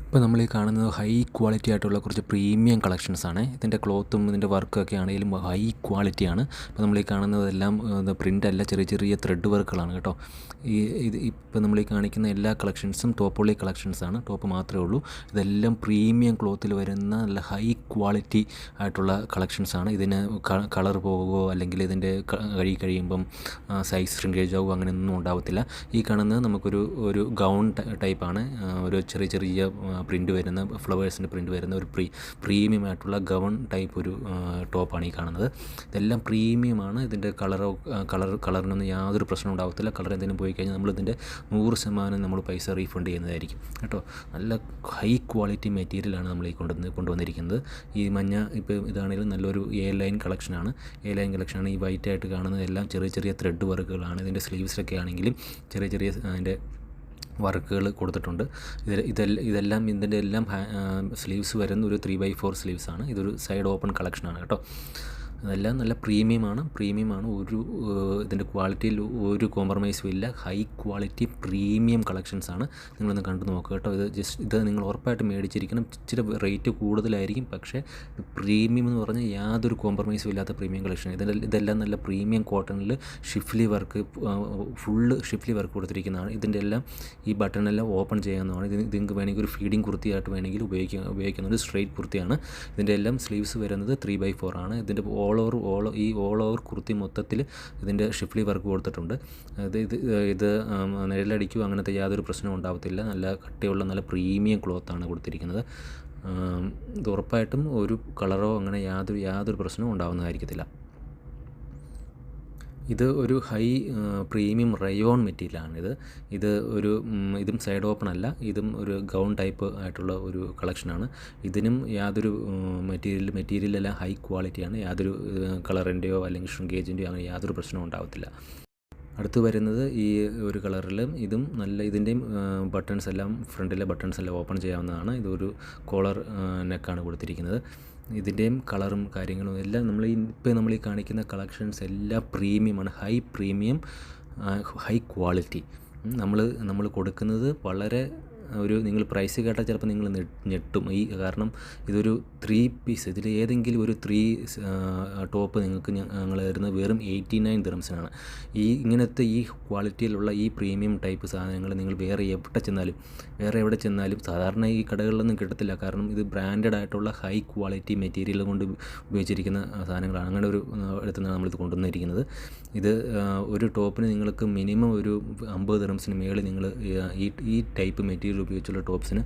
ഇപ്പോൾ നമ്മൾ ഈ കാണുന്നത് ഹൈ ക്വാളിറ്റി ആയിട്ടുള്ള കുറച്ച് പ്രീമിയം കളക്ഷൻസാണ്. ഇതിൻ്റെ ക്ലോത്തും ഇതിൻ്റെ വർക്കൊക്കെ ആണെങ്കിലും ഹൈ ക്വാളിറ്റിയാണ്. ഇപ്പോൾ നമ്മൾ ഈ കാണുന്നതെല്ലാം പ്രിൻ്റ് അല്ല, ചെറിയ ചെറിയ ത്രെഡ് വർക്കുകളാണ് കേട്ടോ. ഇപ്പോൾ നമ്മൾ ഈ കാണിക്കുന്ന എല്ലാ കളക്ഷൻസും ടോപ്പ് കളക്ഷൻസാണ്. ടോപ്പ് മാത്രമേ ഉള്ളൂ. ഇതെല്ലാം പ്രീമിയം ക്ലോത്തിൽ വരുന്ന നല്ല ഹൈ ക്വാളിറ്റി ആയിട്ടുള്ള കളക്ഷൻസാണ്. ഇതിന് കളർ പോകുകയോ അല്ലെങ്കിൽ ഇതിൻ്റെ കഴിയുമ്പം സൈസ് ഷ്രിങ്കേജ് ആവുകയോ അങ്ങനെയൊന്നും ഉണ്ടാവത്തില്ല. ഈ കാണുന്നത് നമുക്കൊരു ഗൗൺ ടൈപ്പാണ്. ഒരു ചെറിയ പ്രിൻ്റ് വരുന്ന ഫ്ലവേഴ്സിൻ്റെ പ്രിൻ്റ് വരുന്ന ഒരു പ്രീമിയം ആയിട്ടുള്ള ഗൗൺ ടൈപ്പ് ഒരു ടോപ്പാണ് ഈ കാണുന്നത്. ഇതെല്ലാം പ്രീമിയമാണ്. ഇതിൻ്റെ കളറിനൊന്നും യാതൊരു പ്രശ്നം ഉണ്ടാകത്തില്ല. കളർ എന്തെങ്കിലും പോയി കഴിഞ്ഞാൽ നമ്മളിതിൻ്റെ 100% നമ്മൾ പൈസ റീഫണ്ട് ചെയ്യുന്നതായിരിക്കും കേട്ടോ. നല്ല ഹൈ ക്വാളിറ്റി മെറ്റീരിയലാണ് നമ്മൾ ഈ കൊണ്ടുവന്നിരിക്കുന്നത്. ഈ മഞ്ഞ ഇപ്പോൾ ഇതാണെങ്കിലും നല്ലൊരു ലൈൻ കളക്ഷനാണ്. ഈ വൈറ്റ് ആയിട്ട് കാണുന്നതെല്ലാം ചെറിയ ത്രെഡ് വർക്കുകളാണ്. ഇതിൻ്റെ സ്ലീവ്സിലൊക്കെ ആണെങ്കിലും ചെറിയ അതിൻ്റെ വർക്കുകൾ കൊടുത്തിട്ടുണ്ട്. ഇതെല്ലാം ഇതിൻ്റെ എല്ലാം സ്ലീവ്സ് വരുന്ന ഒരു 3x4 സ്ലീവ്സാണ്. ഇതൊരു സൈഡ് ഓപ്പൺ കളക്ഷനാണ് കേട്ടോ. അതെല്ലാം നല്ല പ്രീമിയമാണ്. ഇതിൻ്റെ ക്വാളിറ്റിയിൽ ഒരു കോംപ്രമൈസും ഇല്ല. ഹൈ ക്വാളിറ്റി പ്രീമിയം കളക്ഷൻസാണ്. നിങ്ങളൊന്ന് കണ്ടു നോക്കുക കേട്ടോ. ഇത് നിങ്ങൾ ഉറപ്പായിട്ട് മേടിച്ചിരിക്കണം. ഇച്ചിരി റേറ്റ് കൂടുതലായിരിക്കും, പക്ഷേ പ്രീമിയം എന്ന് പറഞ്ഞാൽ യാതൊരു കോംപ്രമൈസും ഇല്ലാത്ത പ്രീമിയം കളക്ഷൻ. ഇതെല്ലാം നല്ല പ്രീമിയം കോട്ടണിൽ schiffli work, full schiffli work കൊടുത്തിരിക്കുന്നതാണ്. ഇതിൻ്റെ എല്ലാം ഈ ബട്ടണെല്ലാം ഓപ്പൺ ചെയ്യാവുന്നതാണ്. ഇത് നിങ്ങൾക്ക് വേണമെങ്കിൽ ഒരു ഫീഡിങ് കുർത്തിയായിട്ട് വേണമെങ്കിൽ ഉപയോഗിക്കുന്ന ഒരു സ്ട്രെയിറ്റ് കുർത്തിയാണ്. ഇതിൻ്റെ എല്ലാം സ്ലീവ്സ് വരുന്നത് 3x4 ആണ്. ഇതിൻ്റെ ഓൾ ഓവർ കുർത്തി മൊത്തത്തിൽ ഇതിൻ്റെ ഷിഫ്ലി വർക്ക് കൊടുത്തിട്ടുണ്ട്. ഇത് നിഴലടിക്കുക അങ്ങനത്തെ യാതൊരു പ്രശ്നവും ഉണ്ടാകത്തില്ല. നല്ല കട്ടിയുള്ള നല്ല പ്രീമിയം ക്ലോത്താണ് കൊടുത്തിരിക്കുന്നത്. ഇത് ഉറപ്പായിട്ടും ഒരു കളറോ അങ്ങനെ യാതൊരു പ്രശ്നവും ഉണ്ടാകുന്നതായിരിക്കത്തില്ല. ഇത് ഒരു ഹൈ പ്രീമിയം റയോൺ മെറ്റീരിയലാണിത്. ഇതും സൈഡ് ഓപ്പൺ അല്ല. ഇതും ഒരു ഗൗൺ ടൈപ്പ് ആയിട്ടുള്ള ഒരു കളക്ഷനാണ്. ഇതിനും യാതൊരു മെറ്റീരിയലെല്ലാം ഹൈ ക്വാളിറ്റിയാണ്. യാതൊരു കളറിൻ്റെയോ അല്ലെങ്കിൽ ഷ്രിങ്കേജിൻ്റെയോ അങ്ങനെ യാതൊരു പ്രശ്നവും ഉണ്ടാകത്തില്ല. അടുത്ത് വരുന്നത് ഈ ഒരു കളറിലും ഇതിൻ്റെയും ബട്ടൺസ് എല്ലാം ഫ്രണ്ടിലെ ബട്ടൺസ് എല്ലാം ഓപ്പൺ ചെയ്യാവുന്നതാണ്. ഇതൊരു കോളർ നെക്കാണ് കൊടുത്തിരിക്കുന്നത്. ഇതിൻ്റെയും കളറും കാര്യങ്ങളും എല്ലാം നമ്മൾ ഈ കാണിക്കുന്ന കളക്ഷൻസ് എല്ലാം പ്രീമിയമാണ്. High premium, high quality. നമ്മൾ കൊടുക്കുന്നത് വളരെ നിങ്ങൾ പ്രൈസ് കേട്ടാൽ ചിലപ്പോൾ നിങ്ങൾ ഞെട്ടും. കാരണം ഇതൊരു 3 പീസ്, ഇതിൽ ഏതെങ്കിലും ഒരു 3 ടോപ്പ് നിങ്ങൾക്ക് ഞങ്ങൾ തരുന്നത് വെറും 89 ദിർഹംസിനാണ്. ഇങ്ങനത്തെ ഈ ക്വാളിറ്റിയിലുള്ള ഈ പ്രീമിയം ടൈപ്പ് സാധനങ്ങൾ നിങ്ങൾ വേറെ എവിടെ ചെന്നാലും സാധാരണ ഈ കടകളിലൊന്നും കിട്ടത്തില്ല. കാരണം ഇത് ബ്രാൻഡഡ് ആയിട്ടുള്ള ഹൈ ക്വാളിറ്റി മെറ്റീരിയൽ കൊണ്ട് ഉപയോഗിച്ചിരിക്കുന്ന സാധനങ്ങളാണ്. അങ്ങനെ ഒരു അടുത്താണ് നമ്മളിത് കൊണ്ടുവന്നിരിക്കുന്നത്. ഇത് ഒരു ടോപ്പിന് നിങ്ങൾക്ക് മിനിമം ഒരു 50 ദിർഹംസിന് മേളിൽ നിങ്ങൾ ഈ ടൈപ്പ് മെറ്റീരിയൽ ഉപയോഗിച്ചുള്ള ടോപ്സിന്